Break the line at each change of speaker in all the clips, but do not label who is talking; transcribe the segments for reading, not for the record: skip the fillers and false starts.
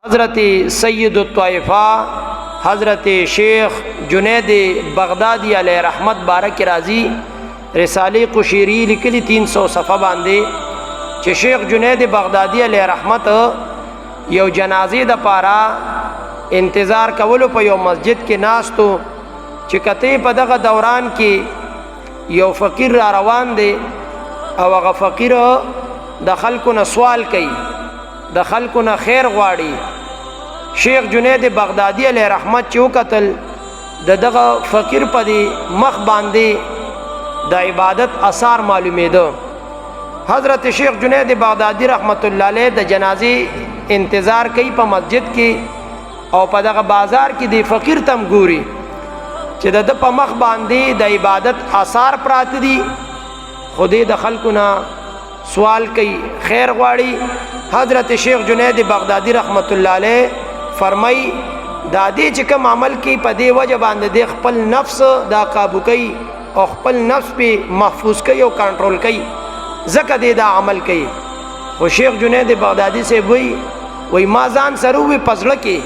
حضرت سید الطائفہ حضرت شیخ جنید بغدادی علیہ رحمت بارک راضی رسالے قشیری لکلی 300 صفحہ باندے چې شیخ جنید بغدادی علیہ رحمت یو جنازې د پارا انتظار کولو په یو مسجد کې ناستو چې کته په دغه دوران کې یو فقیر را روان دی او هغه فقیر د خلکو نه سوال کوي، د خلکو نه خیر غواړي. شیخ جنید بغدادی علیہ رحمت چې وکتل د دغه فقیر په دی مخ باندې د عبادت اثار معلومېده. حضرت شیخ جنید بغدادی رحمت الله علیه د جنازې انتظار کوي په مسجد کې او په دغه بازار کې د فقیر تم ګوري چې د په مخ باندې د عبادت اثار پراته دي، خودی د خلکو نه سوال کوي، خیر غواړي. حضرت شیخ جنید بغدادی رحمت الله علیه فرمای دا دې چې کوم عمل کوي په دې وجه باندې د خپل نفس دا قابو کوي او خپل نفس په محفوظ کوي او کنټرول کوي، ځکه دې دا عمل کوي. خو شیخ جنید بغدادی سے وی ما ځان سره وی پزړه کې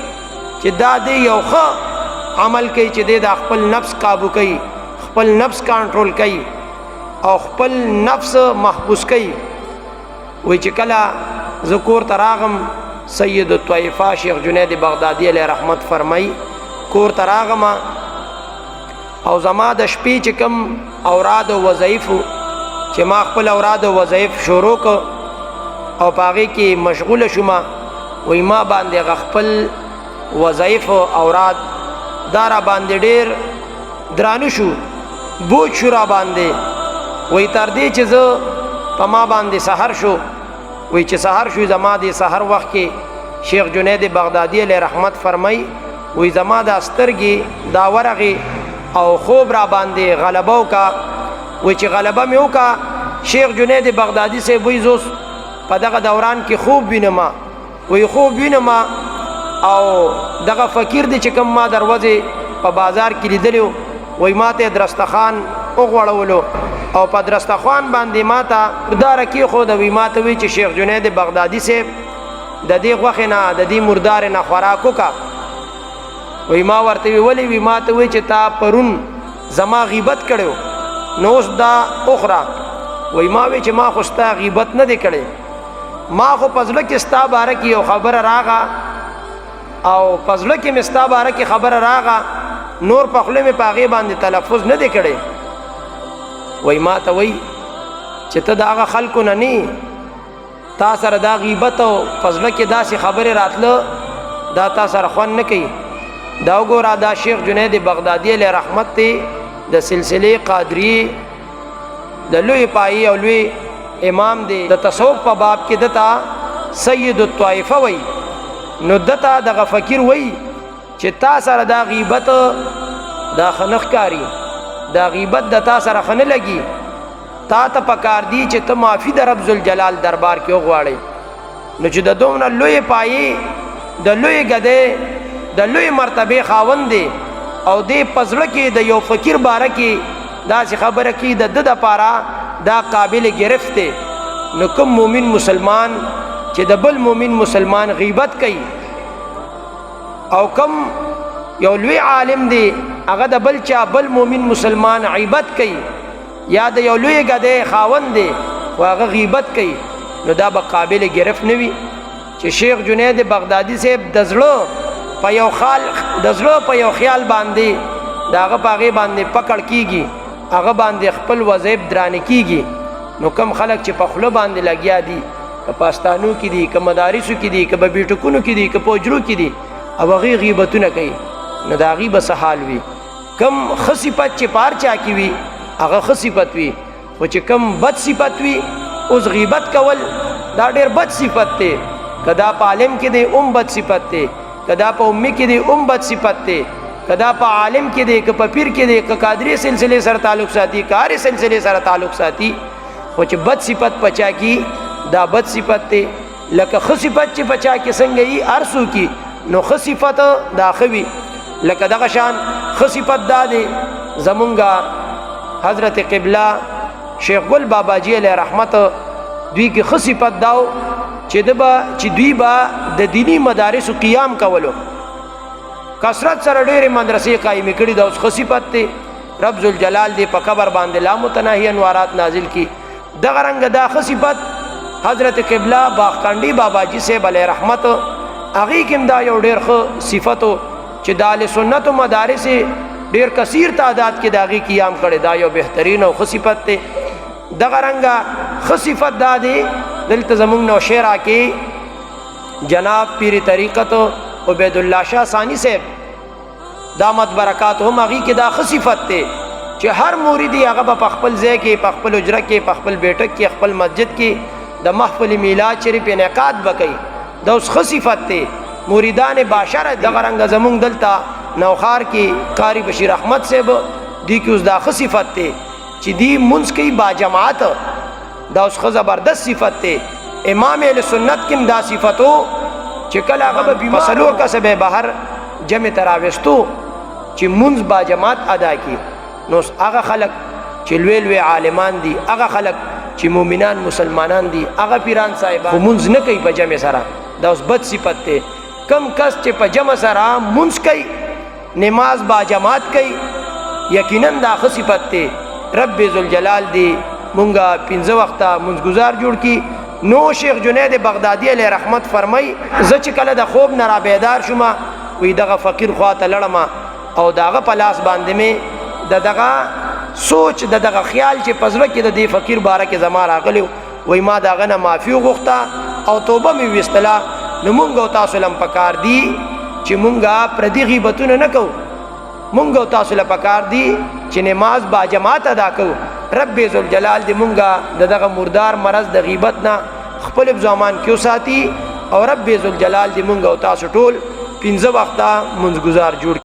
چې دا دې یو ښه عمل کوي چې دې دا خپل نفس قابو کوي، خپل نفس کنټرول کوي او خپل نفس محفوظ کوي. وی چې کله ذکر تراغم سید الطائفہ شیخ جنید بغدادی علیہ رحمت فرمائی کور تراغم او زما د شپې چې کم اوراد او وظایف چې ما خپل اوراد او وظایف شروع ک او پاغي کې مشغول شوم، وای ما باندې خپل وظایف او اوراد دارا باندې ډیر درانه شو، بوج شو را باندې. وای تر دې چې زه په ما باندې سحر شو، وی چې سحر شو زما د سحر وخت کې شیخ جنید بغدادی علیہ رحمت فرمای وی زما د سترګې دا ورغه او خوب را باندې غلبه وکا. وی چې غلبه مې وکا شیخ جنید بغدادی سے وی زوس په دغه دوران کې خوب وینم، وی خوب وینم او دغه فقیر دی چې کوم ما دروازه په بازار کې لیدلو، وی ماته درستخان وغوړولو او په درستخوان باندې ماته مردار کې خو د وی ماته وی چې شیخ جنید بغدادی سے د دې غوښه نه د دې مردار نه خوراک وکا. وی ما ورته وی وی ماته وی چې تا پرون زما غیبت کړو نو اوس دا اخرى. وی ما وی چې ما خو ستا غیبت نه دی کړی، ما خو پزله کې ستا باره کې یو خبر راغا او پزله کې مستا باره کې خبر راغا، نور په خله مې پاغه باندې تلفظ نه دی کړی. وای ما ته وای چې ته دا خلکو نه نی تا سره دا غیبت او فضله کې داسې خبره راتله دا تا سره خوان نه کوي. دا وګوره دا شیخ جنید بغدادی علیہ رحمت ته د سلسله قادری د لوی پای او لوی امام دی د تصوف په باب کې دتا سید الطائفہ وای. نو دتا دغه فقیر وای چې تا سره دا غیبت دا خنخ کاری دا غیبت د تا سره خنه لګي، تا ته پکار دی چې ته معافی د رب ذوالجلال دربار کې وغواړي. نو چې د دومره لوی پایې د لوی غده د لوی مرتبه خاوند دی او دې پزړه کې د یو فقیر باره کې داسې خبره کې د د پاره دا قابل گرفت دی. نو کوم مومن مسلمان چې د بل مومن مسلمان غیبت کوي او کوم یو لوی عالم دی هغه د بل چا بل مومن مسلمان غیبت کوي یا د یو لوی غده خاوند دی او هغه غیبت کوي، نو دا به قابل گرفت نه وي. چې شیخ جنید بغدادی صاحب د زړه په یو خال د زړه په یو خیال باندې داغه پاغه باندې پکړ کیږي، هغه باندې خپل وظیف درانه کیږي. نو کم خلک چې په خله باندې لګیا دي، که پاستانو کې دي، که مدارسو کې دي، که بیٹکونو کې دي، که پوجرو کې دي، او هغه غیبتونه کوي، نو دا غیبت سحال وي. کم خصفت چې پار چا کی وي هغه خصفت وي، خو چې کم بد صفت وي اوس غیبت کول دا ډیر بد صفت دی. کدا په عالم کې دی بد صفت دی، کدا په امي کې دی بد صفت دی، کدا په عالم کې دی، که په پیر کې دی، که قادری سلسله سره تعلق ساتي، کاری سلسله سره تعلق ساتي، خو چې بد صفت پچا کی دا بد صفت دی. لکه خصفت چې پچا کې څنګه یې ارسو کی نو خصفت دا خوي. لکه دغه شان خصفت دا دی زمونږه حضرت قبله شیخ گل بابا جی علیہ رحمت دوی کی خصفت داو چې دوی با د دینی مدارس قیام کولو کثرت سره ډېرې مدرسې قایمې کړي دا اوس ښه صفت دی رب ذوالجلال دې په قبر باندې لا متناهي انوارات نازل کی دغه رنګ دا ښه صفت حضرت قبله باغکانډي باباجي صاحب علیه رحمت هغې کې دا یو ډېر ښه صفت چې د اهل سنت مدارس ډېر کثیر تعداد کې د هغې قیام کړی دا یو بهترین او ښه صفت دی دغه رنګه ښه صفت دا دی دلته زمونږ نوشهره کې جناب پیر طریقت عبید الله شاه ثانی صاحب دامت برکات هم هغې کې دا ښه صفت دی چې هر موریدي هغه به په خپل ځای کې په خپل حجره کې په خپل بیټک کې خپل مسجد کې د محفل میلاد شریف انعقاد به کوي دا اوس ښه صفت دی موریدان باشره دغه رنګه زمونږ دلته نوخار کې قاری بشیر احمد صاحب دی کې اوس دا ښه صفت دی چې دی منځ کوي باجماعت دا اوس ښه زبردست صفت دی امام اهل سنت کې دا صفتو چې کله هغه به بیمار څلور کسه به بهر جمع ته راوستو چې منځ باجماعت ادا کړي نو هغه خلک چې لوی لوی عالمان دي هغه خلک چې مؤمنان مسلمانان دي هغه پیران صاحبان خو منځ نه کوي په جمع سره دا اوس بد صفت دی کم کس چې په جمع سره منځ کوي نماز باجماعت کوي یقینا دا ښه صفت دی رب ذوالجلال دی مونږه 15 وخته منځګزار جوړ کی نو شیخ جنید بغدادي علیه رحمت فرمای زه چې کله د خوب نه را بیدار شوم وی دغه فقیر خواته لړم او دغه په لاس باندې مې دغه سوچ دغه خیال چې پزړه کې د دې فقیر باره کې زما راغلی وی ما دغه نه معافي وغوښته او توبه مې ویستله نو مونږ تاسو لم پکار دی چې مونږه پردي غیبتونه نه کوو مونږ تاسو له پکار دی چې نماز باجماعت ادا کوو رب ذوالجلال دې مونږه دغه مردار مرض د غیبت نه خپل زمان کې وساتي او رب ذوالجلال دې مونږ تاسو ټول 15 وخته منځګزار جوړ